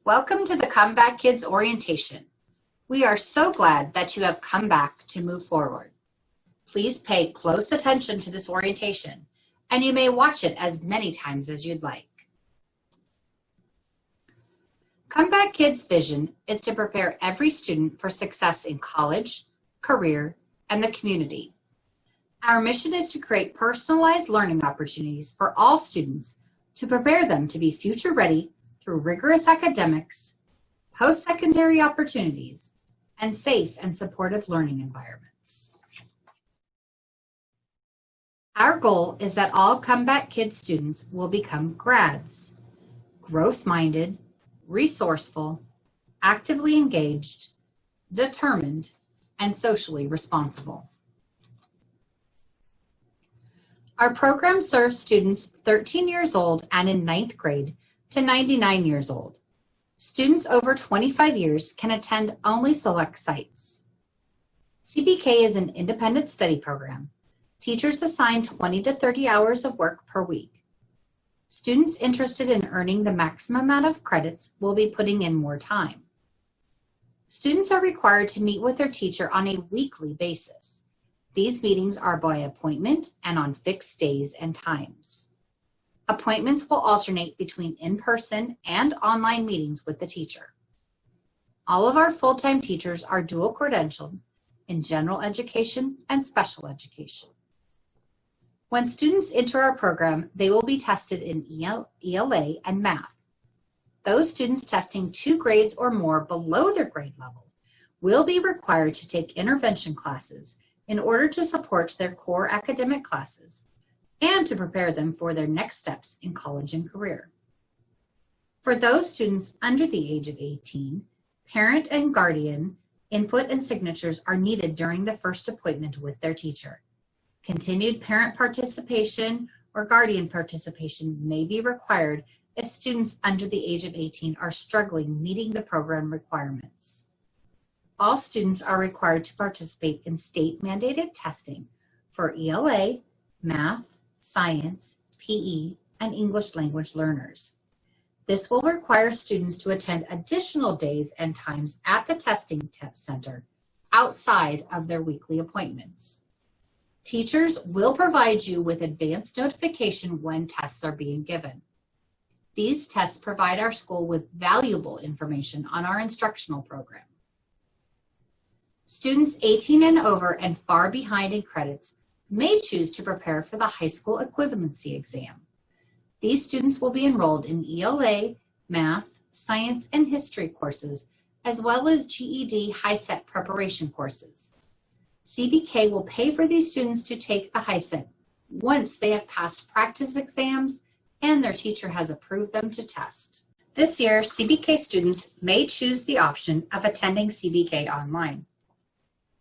Welcome to the Comeback Kids Orientation. We are so glad that you have come back to move forward. Please pay close attention to this orientation, and you may watch it as many times as you'd like. Comeback Kids' vision is to prepare every student for success in college, career, and the community. Our mission is to create personalized learning opportunities for all students to prepare them to be future ready through rigorous academics, post-secondary opportunities, and safe and supportive learning environments. Our goal is that all Comeback Kids students will become grads, growth-minded, resourceful, actively engaged, determined, and socially responsible. Our program serves students 13 years old and in 9th grade to 99 years old. Students over 25 years can attend only select sites. CBK is an independent study program. Teachers assign 20 to 30 hours of work per week. Students interested in earning the maximum amount of credits will be putting in more time. Students are required to meet with their teacher on a weekly basis. These meetings are by appointment and on fixed days and times. Appointments will alternate between in-person and online meetings with the teacher. All of our full-time teachers are dual credentialed in general education and special education. When students enter our program, they will be tested in ELA and math. Those students testing 2 grades or more below their grade level will be required to take intervention classes in order to support their core academic classes and to prepare them for their next steps in college and career. For those students under the age of 18, parent and guardian input and signatures are needed during the first appointment with their teacher. Continued parent participation or guardian participation may be required if students under the age of 18 are struggling meeting the program requirements. All students are required to participate in state-mandated testing for ELA, math, science, PE, and English language learners. This will require students to attend additional days and times at the testing center outside of their weekly appointments. Teachers will provide you with advance notification when tests are being given. These tests provide our school with valuable information on our instructional program. Students 18 and over and far behind in credits may choose to prepare for the high school equivalency exam. These students will be enrolled in ELA, math, science, and history courses, as well as GED HiSET preparation courses. CBK will pay for these students to take the HiSET once they have passed practice exams and their teacher has approved them to test. This year, CBK students may choose the option of attending CBK online.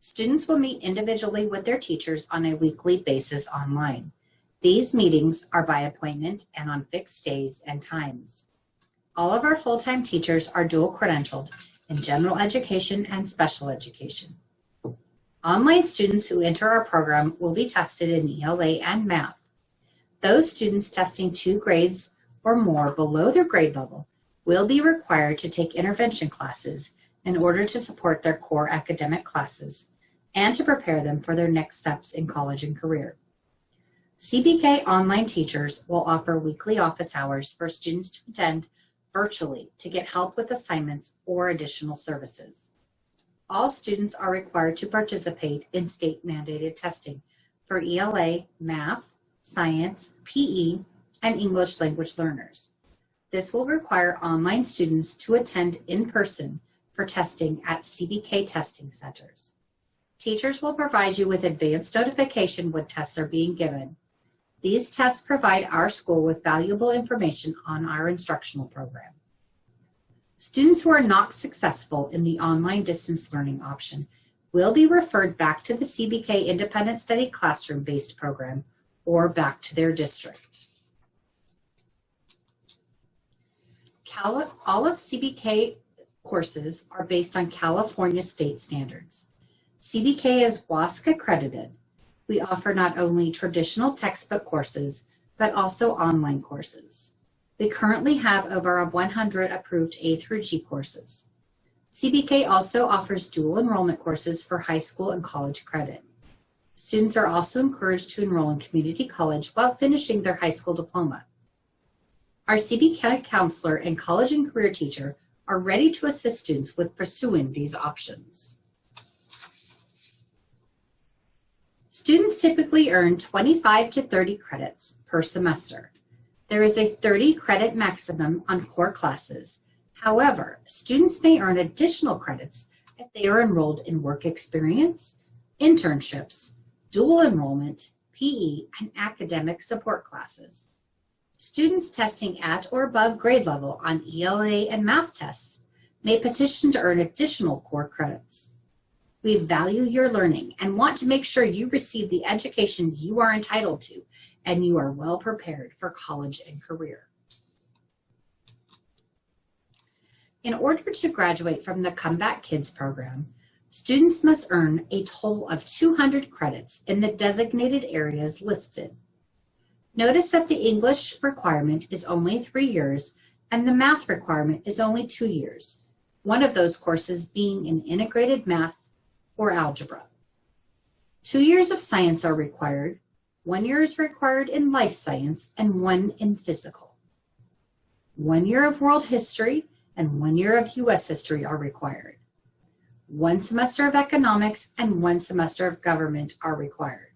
Students will meet individually with their teachers on a weekly basis online. These meetings are by appointment and on fixed days and times. All of our full-time teachers are dual credentialed in general education and special education. Online students who enter our program will be tested in ELA and math. Those students testing 2 grades or more below their grade level will be required to take intervention classes in order to support their core academic classes and to prepare them for their next steps in college and career. CBK online teachers will offer weekly office hours for students to attend virtually to get help with assignments or additional services. All students are required to participate in state-mandated testing for ELA, math, science, PE, and English language learners. This will require online students to attend in person for testing at CBK testing centers. Teachers will provide you with advance notification when tests are being given. These tests provide our school with valuable information on our instructional program. Students who are not successful in the online distance learning option will be referred back to the CBK Independent Study Classroom-based program or back to their district. All of CBK courses are based on California state standards. CBK is WASC accredited. We offer not only traditional textbook courses, but also online courses. We currently have over 100 approved A through G courses. CBK also offers dual enrollment courses for high school and college credit. Students are also encouraged to enroll in community college while finishing their high school diploma. Our CBK counselor and college and career teacher are ready to assist students with pursuing these options. Students typically earn 25 to 30 credits per semester. There is a 30 credit maximum on core classes. However, students may earn additional credits if they are enrolled in work experience, internships, dual enrollment, PE, and academic support classes. Students testing at or above grade level on ELA and math tests may petition to earn additional core credits. We value your learning and want to make sure you receive the education you are entitled to and you are well prepared for college and career. In order to graduate from the Comeback Kids program, students must earn a total of 200 credits in the designated areas listed. Notice that the English requirement is only 3 years and the math requirement is only 2 years, one of those courses being in integrated math or algebra. 2 years of science are required, 1 year is required in life science and 1 in physical. 1 year of world history and 1 year of U.S. history are required. 1 semester of economics and 1 semester of government are required.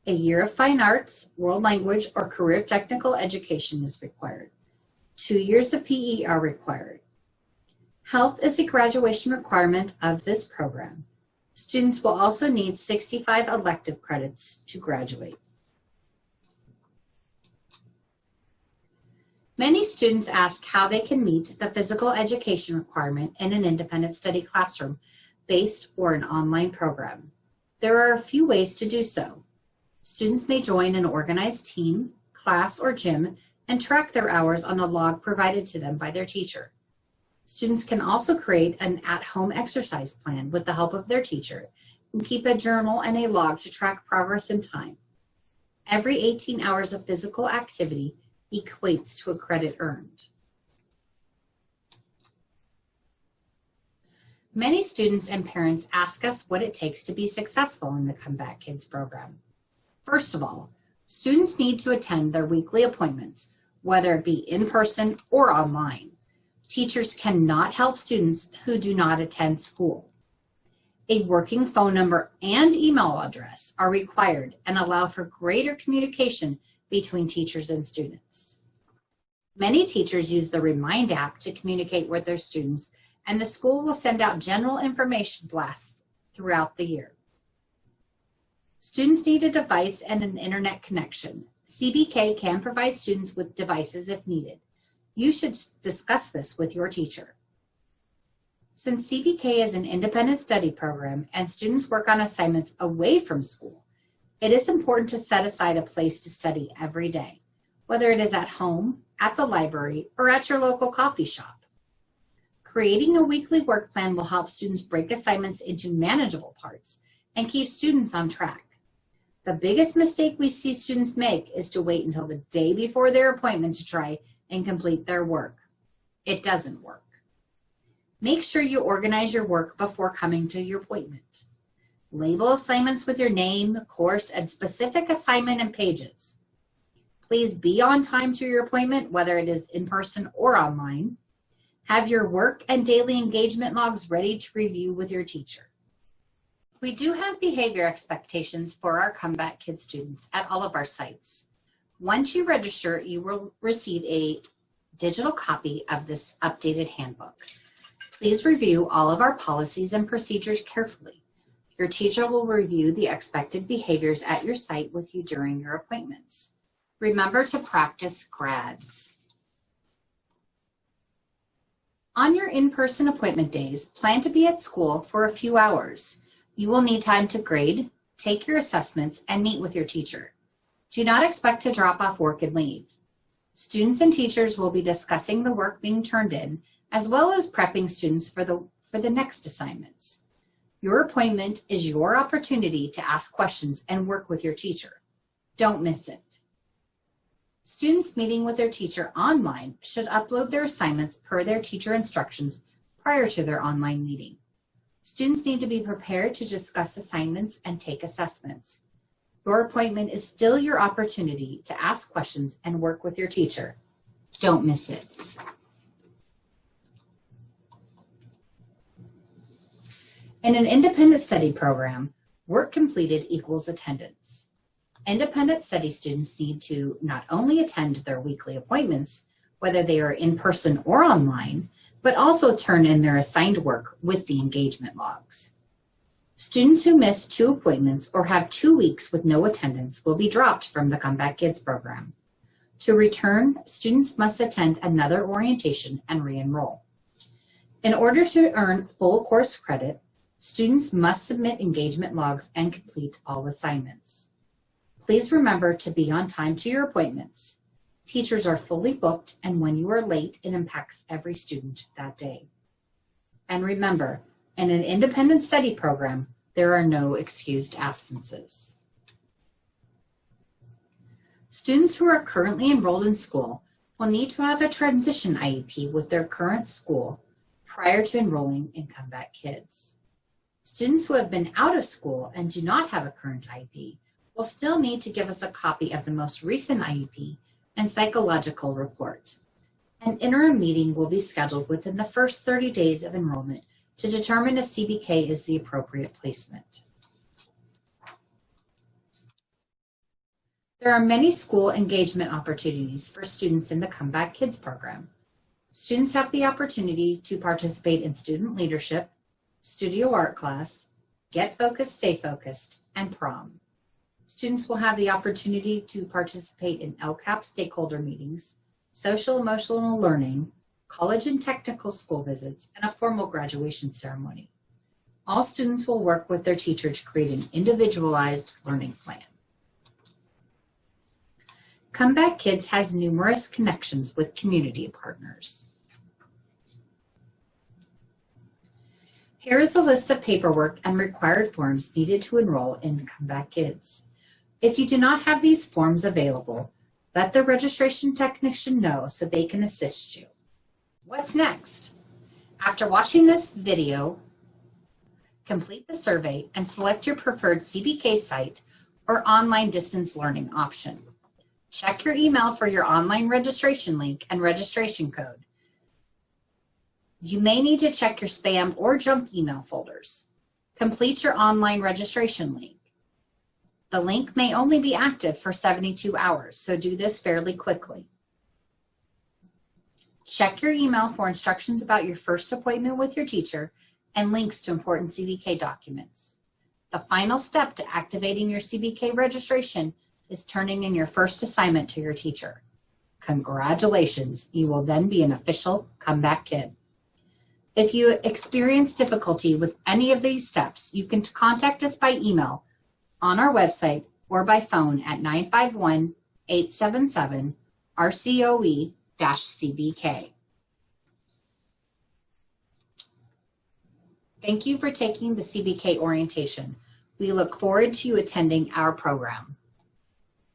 A year of fine arts, world language, or career technical education is required. 2 years of PE are required. Health is a graduation requirement of this program. Students will also need 65 elective credits to graduate. Many students ask how they can meet the physical education requirement in an independent study classroom-based or an online program. There are a few ways to do so. Students may join an organized team, class, or gym and track their hours on a log provided to them by their teacher. Students can also create an at-home exercise plan with the help of their teacher and keep a journal and a log to track progress and time. Every 18 hours of physical activity equates to a credit earned. Many students and parents ask us what it takes to be successful in the Comeback Kids program. First of all, students need to attend their weekly appointments, whether it be in person or online. Teachers cannot help students who do not attend school. A working phone number and email address are required and allow for greater communication between teachers and students. Many teachers use the Remind app to communicate with their students, and the school will send out general information blasts throughout the year. Students need a device and an internet connection. CBK can provide students with devices if needed. You should discuss this with your teacher. Since CBK is an independent study program and students work on assignments away from school, it is important to set aside a place to study every day, whether it is at home, at the library, or at your local coffee shop. Creating a weekly work plan will help students break assignments into manageable parts and keep students on track. The biggest mistake we see students make is to wait until the day before their appointment to try and complete their work. It doesn't work. Make sure you organize your work before coming to your appointment. Label assignments with your name, course, and specific assignment and pages. Please be on time to your appointment, whether it is in person or online. Have your work and daily engagement logs ready to review with your teacher. We do have behavior expectations for our Comeback Kids students at all of our sites. Once you register, you will receive a digital copy of this updated handbook. Please review all of our policies and procedures carefully. Your teacher will review the expected behaviors at your site with you during your appointments. Remember to practice grads. On your in-person appointment days, plan to be at school for a few hours. You will need time to grade, take your assessments, and meet with your teacher. Do not expect to drop off work and leave. Students and teachers will be discussing the work being turned in, as well as prepping students for the next assignments. Your appointment is your opportunity to ask questions and work with your teacher. Don't miss it. Students meeting with their teacher online should upload their assignments per their teacher instructions prior to their online meeting. Students need to be prepared to discuss assignments and take assessments. Your appointment is still your opportunity to ask questions and work with your teacher. Don't miss it. In an independent study program, work completed equals attendance. Independent study students need to not only attend their weekly appointments, whether they are in person or online, but also turn in their assigned work with the engagement logs. Students who miss 2 appointments or have 2 weeks with no attendance will be dropped from the Comeback Kids program. To return, students must attend another orientation and re-enroll. In order to earn full course credit, students must submit engagement logs and complete all assignments. Please remember to be on time to your appointments. Teachers are fully booked, and when you are late, it impacts every student that day. And remember, in an independent study program, there are no excused absences. Students who are currently enrolled in school will need to have a transition IEP with their current school prior to enrolling in Comeback Kids. Students who have been out of school and do not have a current IEP will still need to give us a copy of the most recent IEP and psychological report. An interim meeting will be scheduled within the first 30 days of enrollment to determine if CBK is the appropriate placement. There are many school engagement opportunities for students in the Comeback Kids program. Students have the opportunity to participate in student leadership, studio art class, Get Focused, Stay Focused, and prom. Students will have the opportunity to participate in LCAP stakeholder meetings, social emotional learning, college and technical school visits, and a formal graduation ceremony. All students will work with their teacher to create an individualized learning plan. Comeback Kids has numerous connections with community partners. Here is a list of paperwork and required forms needed to enroll in Comeback Kids. If you do not have these forms available, let the registration technician know so they can assist you. What's next? After watching this video, complete the survey and select your preferred CBK site or online distance learning option. Check your email for your online registration link and registration code. You may need to check your spam or junk email folders. Complete your online registration link. The link may only be active for 72 hours, so do this fairly quickly. Check your email for instructions about your first appointment with your teacher and links to important CBK documents. The final step to activating your CBK registration is turning in your first assignment to your teacher. Congratulations, you will then be an official Comeback Kid. If you experience difficulty with any of these steps, you can contact us by email on our website or by phone at 951-877-RCOE-CBK. Thank you for taking the CBK orientation. We look forward to you attending our program.